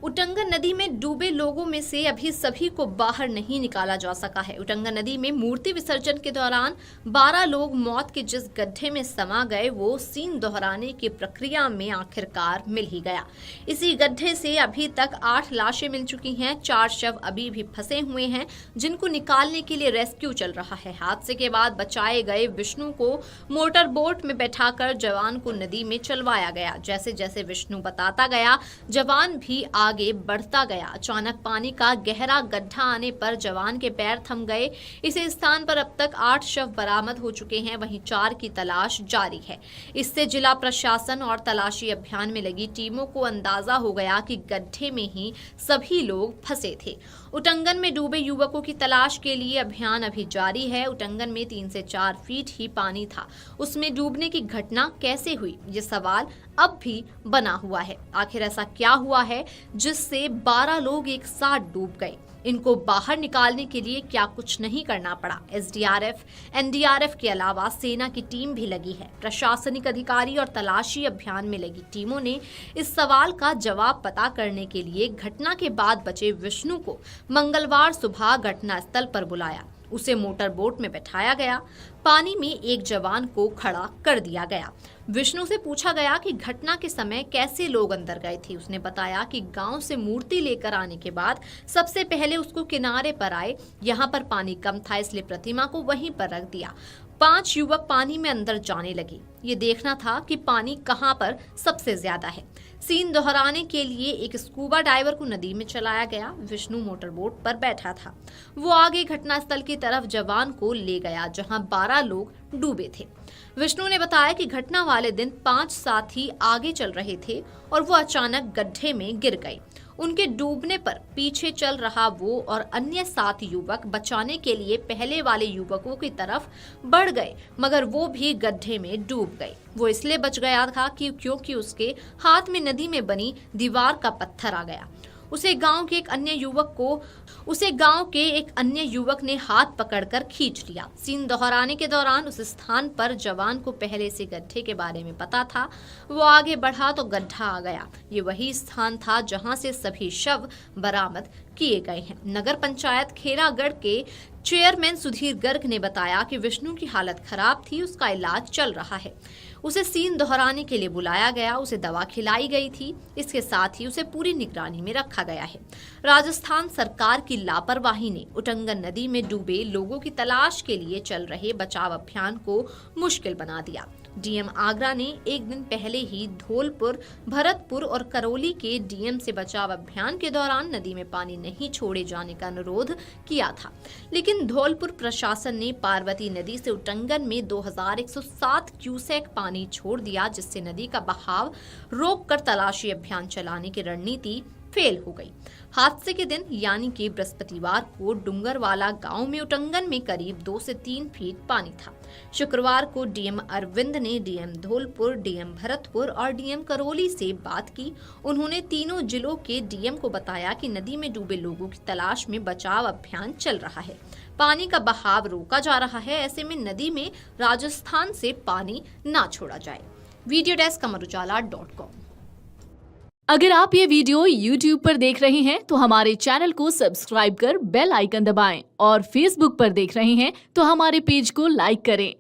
उटंगन नदी में डूबे लोगों में से अभी सभी को बाहर नहीं निकाला जा सका है। उटंगन नदी में मूर्ति विसर्जन के दौरान 12 लोग मौत के जिस गड्ढे में समा गए वो सीन दोहराने की प्रक्रिया में आखिरकार मिल ही गया। इसी गड्ढे से अभी तक 8 लाशें मिल चुकी हैं। 4 शव अभी भी फंसे हुए हैं जिनको निकालने के लिए रेस्क्यू चल रहा है। हादसे के बाद बचाए गए विष्णु को मोटर बोट में बैठाकर जवान को नदी में चलवाया गया। जैसे जैसे विष्णु बताता गया जवान भी आगे बढ़ता गया। अचानक पानी का गहरा गड्ढा आने पर जवान के पैर थम गए। इस स्थान पर अब तक 8 शव बरामद हो चुके हैं, वहीं 4 की तलाश जारी है। इससे जिला प्रशासन और तलाशी अभियान में लगी टीमों को अंदाजा हो गया कि गड्ढे में ही सभी लोग फंसे थे। उटंगन में डूबे युवकों की तलाश के लिए अभियान अभी जारी है। उटंगन में 3 से 4 फीट ही पानी था, उसमें डूबने की घटना कैसे हुई, ये सवाल अब भी बना हुआ है। आखिर ऐसा क्या हुआ है जिससे 12 लोग एक साथ डूब गए? इनको बाहर निकालने के लिए क्या कुछ नहीं करना पड़ा? एसडीआरएफ, एनडीआरएफ के अलावा सेना की टीम भी लगी है। प्रशासनिक अधिकारी और तलाशी अभियान में लगी टीमों ने इस सवाल का जवाब पता करने के लिए घटना के बाद बचे विष्णु को मंगलवार सुबह घटनास्थल पर बुलाया। उसे मोटर बोट में बैठाया गया। पानी में एक जवान को खड़ा कर दिया गया। विष्णु से पूछा गया कि घटना के समय कैसे लोग अंदर गए थे। उसने बताया कि गांव से मूर्ति लेकर आने के बाद सबसे पहले उसको किनारे पर आए। यहाँ पर पानी कम था इसलिए प्रतिमा को वहीं पर रख दिया। 5 युवक पानी में अंदर जाने लगे। ये देखना था कि पानी कहाँ पर सबसे ज्यादा है। सीन दोहराने के लिए एक स्कूबा डाइवर को नदी में चलाया गया। विष्णु मोटर बोट पर बैठा था। वो आगे घटनास्थल की तरफ जवान को ले गया जहां 12 लोग डूबे थे। विष्णु ने बताया कि घटना वाले दिन 5 साथी आगे चल रहे थे और वो अचानक गड्ढे में गिर गए। उनके डूबने पर पीछे चल रहा वो और अन्य 7 युवक बचाने के लिए पहले वाले युवकों की तरफ बढ़ गए, मगर वो भी गड्ढे में डूब गए। वो इसलिए बच गया था क्योंकि उसके हाथ में नदी में बनी दीवार का पत्थर आ गया। उसे गांव के एक अन्य युवक ने हाथ पकड़कर खींच लिया। सीन दोहराने के दौरान उस स्थान पर जवान को पहले से गड्ढे के बारे में पता था। वो आगे बढ़ा तो गड्ढा आ गया। ये वही स्थान था जहां से सभी शव बरामद किए गए हैं। नगर पंचायत खेरागढ़ के चेयरमैन सुधीर गर्ग ने बताया कि विष्णु की हालत खराब थी, उसका इलाज चल रहा है। उसे सीन दोहराने के लिए बुलाया गया, उसे दवा खिलाई गई थी। इसके साथ ही उसे पूरी निगरानी में रखा गया है। राजस्थान सरकार की लापरवाही ने उटंगन नदी में डूबे लोगों की तलाश के लिए चल रहे बचाव अभियान को मुश्किल बना दिया। डीएम आगरा ने एक दिन पहले ही धौलपुर, भरतपुर और करौली के डीएम से बचाव अभियान के दौरान नदी में पानी नहीं छोड़े जाने का अनुरोध किया था, लेकिन धौलपुर प्रशासन ने पार्वती नदी से उटंगन में 2107 क्यूसेक पानी छोड़ दिया, जिससे नदी का बहाव रोककर तलाशी अभियान चलाने की रणनीति फेल हो गई। हादसे के दिन यानी कि बृहस्पतिवार को डूंगरवाला गांव में उटंगन में करीब 2 से 3 फीट पानी था। शुक्रवार को डीएम अरविंद ने डीएम धौलपुर, डीएम भरतपुर और डीएम करौली से बात की। उन्होंने तीनों जिलों के डीएम को बताया कि नदी में डूबे लोगों की तलाश में बचाव अभियान चल रहा है। पानी का बहाव रोका जा रहा है, ऐसे में नदी में राजस्थान से पानी ना छोड़ा जाए। Video desk amarujala.com। अगर आप ये वीडियो YouTube पर देख रहे हैं तो हमारे चैनल को सब्सक्राइब कर बेल आइकन दबाएं और Facebook पर देख रहे हैं तो हमारे पेज को लाइक करें।